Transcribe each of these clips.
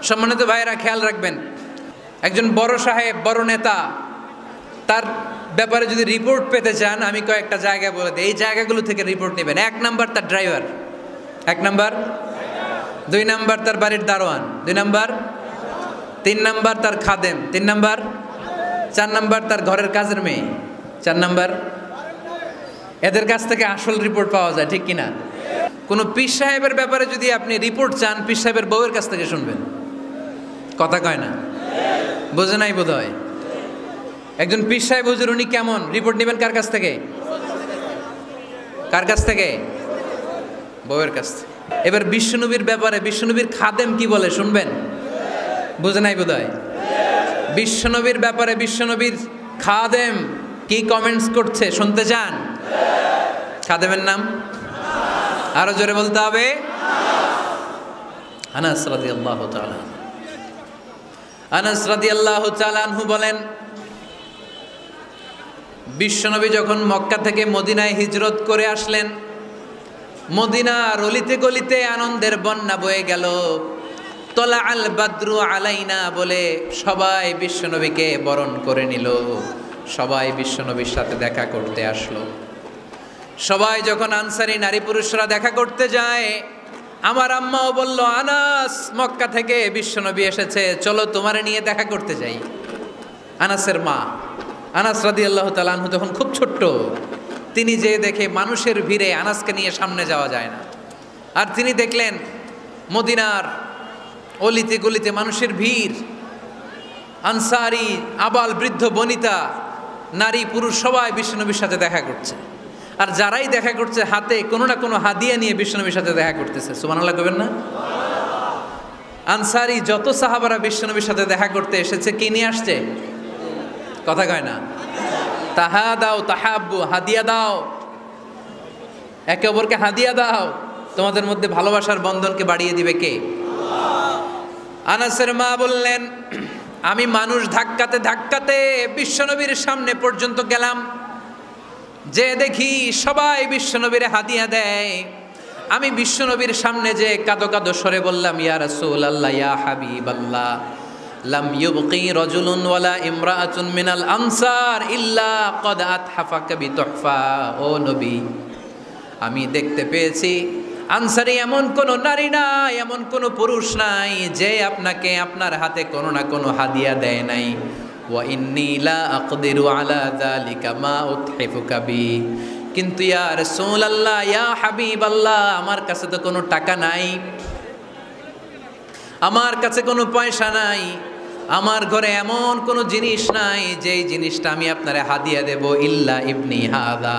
সম্মানিত ভাইয়েরা, খেয়াল রাখবেন, একজন বড় সাহেব, বড় নেতা, তার ব্যাপারে যদি রিপোর্ট পেতে চান, আমি কয়েকটা জায়গা বলে দিই, এই জায়গাগুলো থেকে রিপোর্ট নেবেন। 1 নাম্বার তার ড্রাইভার, 1 নাম্বার। 2 নাম্বার তার বাড়ির দারোয়ান, 2 নাম্বার। 3 নাম্বার তার খাদেম, 3 নাম্বার। 4 নাম্বার তার ঘরের কাজের মেয়ে, 4 নাম্বার। এদের কাছ থেকে আসল রিপোর্ট পাওয়া যায়, ঠিক কিনা? কোনো পীর সাহেবের ব্যাপারে যদি আপনি রিপোর্ট চান, পীর সাহেবের বউয়ের কাছ থেকে শুনবেন। কথা কয় না? বোঝে নাই বোধ হয়। একজন পীর সাহেব হুজুর উনি কেমন, রিপোর্ট নেবেন কার কাছ থেকে? কার কাছ থেকে? বউয়ের কাছ থেকে। এবার বিশ্বনবীর ব্যাপারে বিশ্বনবীর খাদেম কি বলে শুনবেন? বোঝে নাই বোধ হয়। বিশ্বনবীর ব্যাপারে বিশ্বনবীর খাদেম কি কমেন্টস করছে শুনতে চান? খাদেমের নাম আরো জোরে বলতে হবে। আনাস রাদিয়াল্লাহু তাআলা, আনাস রাদিয়াল্লাহু তাআলা আনহু বলেন, বিশ্বনবী যখন মক্কা থেকে মদিনায় হিজরত করে আসলেন, মদিনার অলিতে গলিতে আনন্দের বন্যা বয়ে গেল। তলা আল বাদরু আলাইনা বলে সবাই বিশ্বনবীকে বরণ করে নিল, সবাই বিশ্বনবীর সাথে দেখা করতে আসলো। সবাই যখন আনসারী নারী পুরুষরা দেখা করতে যায়, আমার আম্মাও বলল, আনাস, মক্কা থেকে বিশ্বনবী এসেছে, চলো তোমারে নিয়ে দেখা করতে যাই। আনাসের মা আনাস রাদিয়াল্লাহু তাআলা আনহু তখন খুব ছোট্ট, তিনি যে দেখে মানুষের ভিড়ে আনাসকে নিয়ে সামনে যাওয়া যায় না। আর তিনি দেখলেন মদিনার অলিতে গলিতে মানুষের ভিড়, আনসারি আবাল বৃদ্ধ বনিতা নারী পুরুষ সবাই বিশ্বনবীর সাথে দেখা করছে। আর যারাই দেখা করছে হাতে কোনো না কোনো হাদিয়া নিয়ে বিশ্বনবীর সাথে দেখা করতেছে। সুবহানাল্লাহ কইবেন না? আনসারি যত সাহাবারা বিশ্বনবীর সাথে দেখা করতে এসেছে, কি নিয়ে আসছে? কথা কয় না? তাহা দাও তাহাব্বু, হাদিয়া দাও, একে অপরকে হাদিয়া দাও, তোমাদের মধ্যে ভালোবাসার বন্ধনকে বাড়িয়ে দিবে কে? আনাসের মা বললেন, আমি মানুষ ধাক্কাতে ধাক্কাতে বিশ্বনবীর সামনে পর্যন্ত গেলাম, যে দেখি সবাই বিশ্বনবীর হাদিয়া দেয়। আমি বিশ্বনবীর সামনে যে কাঁদো কাঁদো স্বরে বললাম, ইয়া রাসূলুল্লাহ, ইয়া হাবিবাল্লাহ, লাম ইউবকি রাজুলুন ওয়ালা ইমরাআতুন মিনাল আনসার ইল্লা ক্বাদ আতহাফাকা বিতুহফা। ও নবী, আমি দেখতে পেয়েছি আনসারী এমন কোন নারী নাই, এমন কোন পুরুষ নাই যে আপনাকে আপনার হাতে কোনো না কোনো হাদিয়া দেয় নাই। ওয়া ইন্নী লা আকদিরু আলা যালিকা মা উতহিফুকা বি। কিন্তু ইয়া রাসূলুল্লাহ, ইয়া হাবিবাল্লাহ, আমার কাছে তো কোনো টাকা নাই, আমার কাছে কোনো পয়সা নাই, আমার ঘরে এমন কোনো জিনিস নাই যেই জিনিসটা আমি আপনারে হাদিয়া দেব, ইল্লা ইবনি হাদা,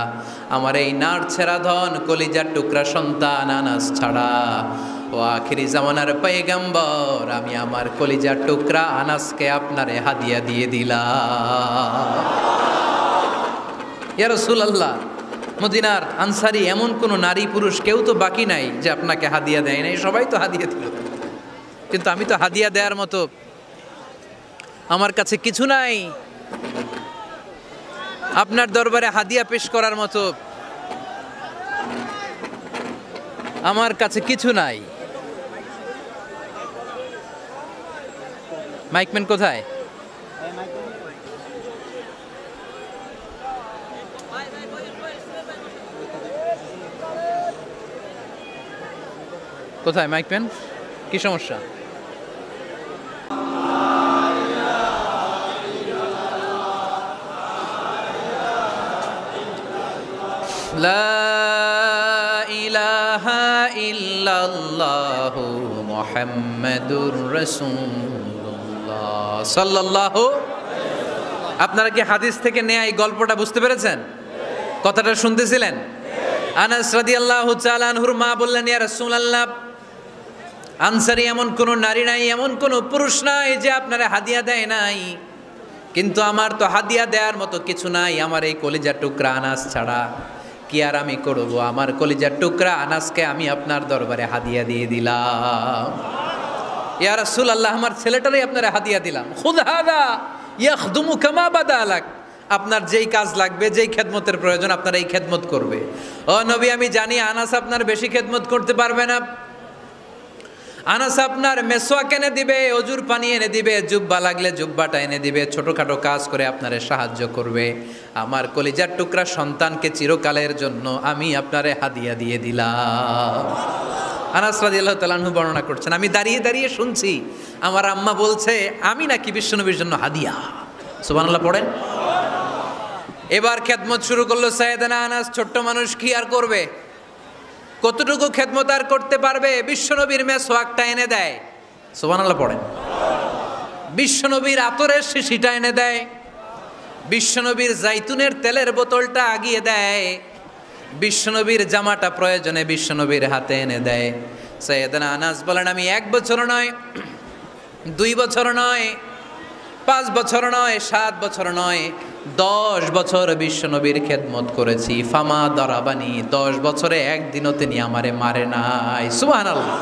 আমার এই নার ছেঁড়া ধন কলিজার টুকরা সন্তান আনাস ছাড়া। ও আখিরি জামানার পয়গম্বর, আমি আমার কলিজার টুকরা আনাসকে আপনারে হাদিয়া দিয়ে দিলাম। ইয়া রাসূলুল্লাহ, মদিনার আনসারী এমন কোনো নারী পুরুষ কেউ তো বাকি নাই যে আপনাকে হাদিয়া দেয় নাই, সবাই তো হাদিয়া দিল, কিন্তু আমি তো হাদিয়া দেওয়ার মতো আমার কাছে কিছু নাই, আপনার দরবারে হাদিয়া পেশ করার মতো আমার কাছে কিছু নাই। মাইকম্যান কোথায়? কোথায় মাইকম্যান? কি সমস্যা? লা ইলাহা ইল্লাল্লাহু মুহাম্মাদুর রাসূলুল্লাহ সাল্লাল্লাহু। আপনারা কি হাদিস থেকে নেয়া এই গল্পটা বুঝতে পেরেছেন? কথাটা শুনতেছিলেন? আনাস রাদিয়াল্লাহু তাআলা আনহুর মা বললেন, ইয়া রাসূলুল্লাহ, আনসারী এমন কোনো নারী নাই, এমন কোনো পুরুষ নাই যে আপনারা হাদিয়া দেয় নাই, কিন্তু আমার তো হাদিয়া দেওয়ার মতো কিছু নাই আমার এই কলিজার টুকরা আনাস ছাড়া। কি আর আমি করব, আমার কলিজার টুকরা আনাসকে আমি আপনার দরবারে হাদিয়া দিয়ে দিলাম। ইয়া রাসূলুল্লাহ, আমার ছেলেটারই আপনারা হাদিয়া দিলাম। খুদ হাদা ইয়াখদুমু কামা বাদা আলাক, আপনার যেই কাজ লাগবে, যেই খেদমতের প্রয়োজন আপনার এই খেদমত করবে। ও নবী, আমি জানি আনাস আপনার বেশি খেদমত করতে পারবে না, আনাস আপনার মেসওয়াক এনে দিবে, অজুর পানি এনে দিবে, জুব্বা লাগলে জুব্বাটা এনে দিবে, ছোটখাটো কাজ করে আপনারে সাহায্য করবে। আমার কলিজার টুকরা সন্তানকে চিরকালের জন্য আমি আপনারে হাদিয়া দিয়ে দিলাম। আনাস রাদিয়াল্লাহু তাআলা আনহু বর্ণনা করছেন, আমি দাঁড়িয়ে দাঁড়িয়ে শুনছি আমার আম্মা বলছে আমি নাকি বিশ্বনবীর জন্য হাদিয়া। সুবহানাল্লাহ পড়েন। এবার খেদমত শুরু করলো সাইয়েদনা আনাস। ছোট্ট মানুষ কি আর করবে, কতটুকু খেদমত আর করতে পারবে? বিশ্বনবীর মেসওয়াকটা এনে দেয়। সুবহানাল্লাহ পড়েন। বিশ্বনবীর আতরের শিশিটা এনে দেয়, বিশ্বনবীর জাইতুনের তেলের বোতলটা আগিয়ে দেয়, বিশ্বনবীর জামাটা প্রয়োজনে বিশ্বনবীর হাতে এনে দেয়। সাইয়েদনা আনাস বলেন, আমি 1 বছর নয়, 2 বছর নয়, 5 বছর নয়, 7 বছর নয়, 10 বছর বিশ্বনবীর খেদমত করেছি। ফামা দরাবানি, 10 বছরে একদিনও তিনি আমারে মারে নাই। সুবহানাল্লাহ।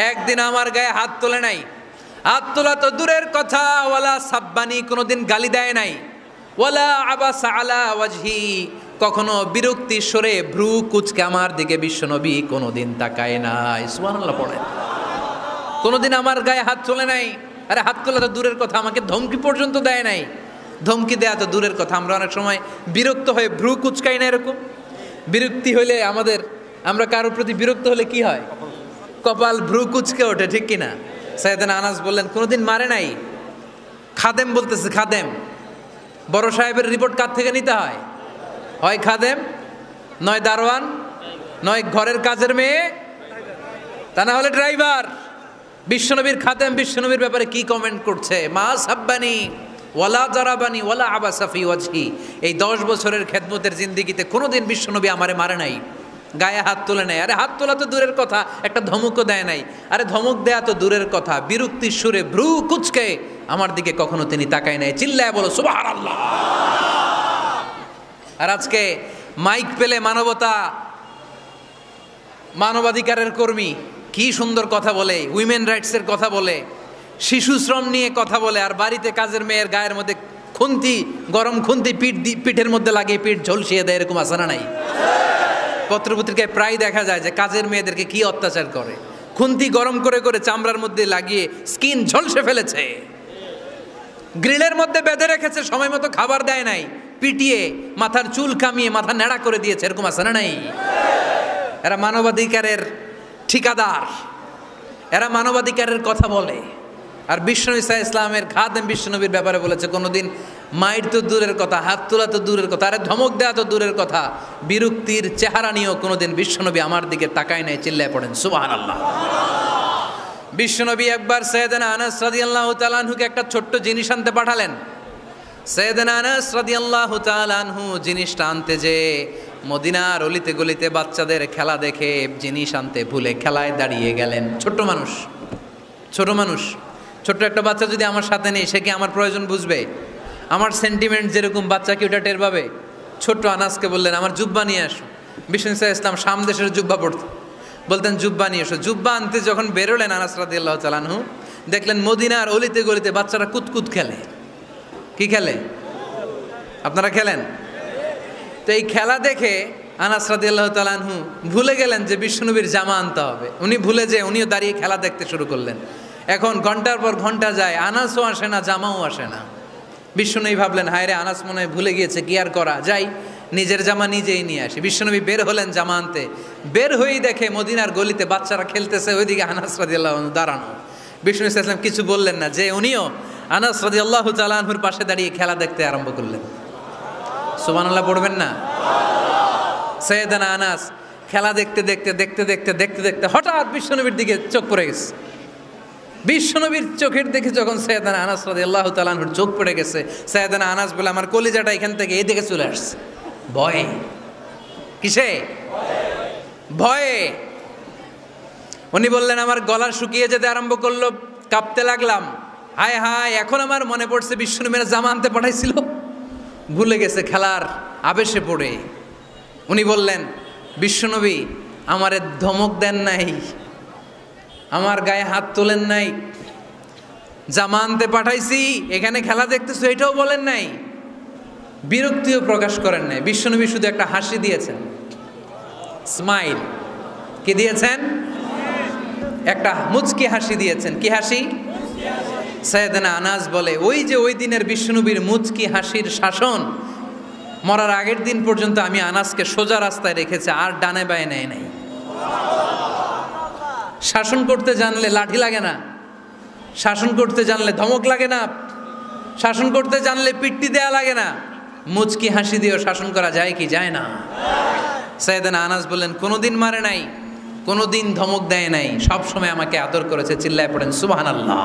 একদিন আমার গায়ে হাত তোলে নাই। হাত তোলা তো দূরের কথা, ওয়ালা সাব্বানি, কোনোদিন গালি দেয় নাই। ওয়ালা আবাসা আলা ওয়াজহি, কখনো বিরক্তি সরে ভ্রু কুচকে আমার দিকে বিশ্বনবী কোনোদিন তাকায় নাই। সুবহানাল্লাহ পড়ে। কোনোদিন আমার গায়ে হাত তোলে নাই। আরে হাত তোলা তো দূরের কথা, আমাকে ধমকি পর্যন্ত দেয় নাই। ধমকি দেয়া তো দূরের কথা, আমরা অনেক সময় বিরক্ত হয়ে ভ্রু কুচকাই না। এরকম বিরক্তি হলে আমরা কারোর প্রতি বিরক্ত হলে কি হয়? কপাল ভ্রু কুচকে ওঠে, ঠিক কিনা? সাইয়েদনা আনাস বললেন কোনোদিন মারে নাই। খাদেম বলতেছে, খাদেম, বড় সাহেবের রিপোর্ট কার থেকে নিতে হয়? হয় খাদেম, নয় দারোয়ান, নয় ঘরের কাজের মেয়ে, তা না হলে ড্রাইভার। বিশ্বনবীর খাদেম বিশ্বনবীর ব্যাপারে কি কমেন্ট করছে? মা সাব্বানি ওয়ালা জারাবানি ওয়ালা আবাসা ফি ওয়াজহি। এই 10 বছরের খেদমতের জিন্দেগিতে কোনোদিন বিশ্বনবী আমারে মারে নাই, গায়ে হাত তোলে নাই। আরে হাত তোলা তো দূরের কথা, একটা ধমকও দেয় নাই। আরে ধমক দেয়া তো দূরের কথা, বিরক্তির সুরে ভ্রু কুচকে আমার দিকে কখনো তিনি তাকায় নাই। চিল্লায় বলো সুবহানাল্লাহ। আর আজকে মাইক পেলে মানবতা, মানবাধিকারের কর্মী কি সুন্দর কথা বলে, উইমেন রাইটসের কথা বলে, শিশু শ্রম নিয়ে কথা বলে, আর বাড়িতে কাজের মেয়ের গায়ের মধ্যে খুন্তি, গরম খুন্তি পিঠের মধ্যে লাগিয়ে পিঠ ঝলসিয়ে দেয়। এরকম আছে না নাই? পত্রপত্রিকায় প্রায় দেখা যায় যে কাজের মেয়েদেরকে কি অত্যাচার করে। খুন্তি গরম করে করে চামড়ার মধ্যে লাগিয়ে স্কিন ঝলসে ফেলেছে, গ্রিলের মধ্যে বেঁধে রেখেছে, সময় মতো খাবার দেয় নাই, পিটিয়ে মাথার চুল কামিয়ে মাথা নেড়া করে দিয়েছে। এরকম আছে না নাই? এরা মানবাধিকারের ঠিকাদার, এরা মানবাধিকারের কথা বলে। আর বিশ্বনবী সাল্লাল্লাহু আলাইহি ইসলামের খাদেম বিশ্বনবীর ব্যাপারে বলেছে কোনোদিন মাইর তো দূরের কথা, হাত তোলা তো দূরের কথা, আরে ধমক দেওয়া তো দূরের কথা, বিরক্তির চেহারা নিয়েও কোনোদিন বিশ্বনবী আমার দিকে তাকায় নাই। চিল্লায় পড়েন সুবহানাল্লাহ। বিশ্বনবী একবার সাইয়েদনা আনাস রাদিয়াল্লাহু তাআলা আনহুকে একটা ছোট্ট জিনিস আনতে পাঠালেন। সাইয়েদনা আনাস রাদিয়াল্লাহু তাআলা আনহু জিনিসটা আনতে যে মদিনার অলিতে গলিতে বাচ্চাদের খেলা দেখে জিনিস আনতে ভুলে খেলায় দাঁড়িয়ে গেলেন। ছোট মানুষ, ছোট্ট একটা বাচ্চা যদি আমার সাথে নেই, সে কি আমার প্রয়োজন বুঝবে? আমার সেন্টিমেন্ট যেরকম, বাচ্চা কি ওটা টের পাবে? ছোট্ট আনাসকে বললেন আমার জুব্বা নিয়ে আসো। বিষ্ণু সাল্লাল্লাহু আলাইহি ওয়াসাল্লাম শাম দেশের জুব্বা পড়তেন, বলতেন জুব্বা নিয়ে এসো। জুব্বা আনতে যখন বেরোলেন আনাস রাদিয়াল্লাহু তাআলা আনহু, দেখলেন মদিনার অলিতে গলিতে বাচ্চারা কুতকুত খেলে। কি খেলে? আপনারা খেলেন তো? এই খেলা দেখে আনাস রাদিয়াল্লাহু তাআলা আনহু ভুলে গেলেন যে বিশ্বনবীর জামা আনতে হবে। উনি ভুলে যে উনিও দাঁড়িয়ে খেলা দেখতে শুরু করলেন। এখন ঘন্টার পর ঘন্টা যায়, আনাসও আসে না, জামাও আসে না। বিশ্বনবী ভাবলেন হায় রে, আনাস মনে হয় ভুলে গিয়েছে, কি আর করা যাই, নিজের জামা নিজেই নিয়ে আসি। বিশ্বনবী বের হলেন জামা আনতে। বের হয়েই দেখে মদিনার গলিতে বাচ্চারা খেলতেছে, ওইদিকে আনাস রাদিয়াল্লাহু আনহু দাঁড়ানো। বিষ্ণু সাল্লাল্লাহু আলাইহি ওয়াসাল্লাম কিছু বললেন না, যে উনিও আনাস রাদিয়াল্লাহু তাআলা আনহুর পাশে দাঁড়িয়ে খেলা দেখতে আরম্ভ করলেন। সুবহানাল্লাহ পড়বেন না? সাইয়েদনা আনাস খেলা দেখতে দেখতে দেখতে দেখতে দেখতে দেখতে হঠাৎ বিশ্বনবীর দিকে চোখ পড়ে গেছে। বিশ্বনবীর চোখের দেখে যখন সাইয়েদনা আনাস রাদিয়াল্লাহু তাআলা আনহুর চোখ পড়ে গেছে, সাইয়েদনা আনাস বলে আমার কলিজাটা এখান থেকে এই দিকে চলে আসছে। ভয়ে। কিসে? ভয়ে। উনি বললেন আমার গলা শুকিয়ে যেতে আরম্ভ করলো, কাঁপতে লাগলাম। হায় হায়, এখন আমার মনে পড়ছে বিশ্বনবীর জামা আনতে পাঠাইছিল, ভুলে গেছে খেলার আবেশে পড়ে। উনি বললেন বিশ্বনবী আমারে ধমক দেন নাই, আমার গায়ে হাত তোলেন নাই, জামা আনতে পাঠাইছি, এখানে খেলা দেখতেছো এটাও বলেন নাই, বিরক্তিও প্রকাশ করেন নাই। বিশ্বনবী শুধু একটা হাসি দিয়েছেন, স্মাইল। কি দিয়েছেন? একটা মুচকি হাসি দিয়েছেন। কি হাসি? সাইয়েদনা আনাস বলে ওই যে ওই দিনের বিশ্বনবীর মুচকি হাসির শাসন মরার আগের দিন পর্যন্ত আমি আনাসকে সোজা রাস্তায় রেখেছি, আর ডানে বায়ে নেয় নাই। শাসন করতে জানলে লাঠি লাগে না, শাসন করতে জানলে ধমক লাগে না, শাসন করতে জানলে পিট্টি দেয়া লাগে না। মুচকি হাসি দিয়েও শাসন করা যায় কি যায় না? সাইয়েদনা আনাস বললেন কোনোদিন মারে নাই, কোনোদিন ধমক দেয় নাই, সব সময় আমাকে আদর করেছে। চিল্লায় পড়েন সুবহানাল্লাহ।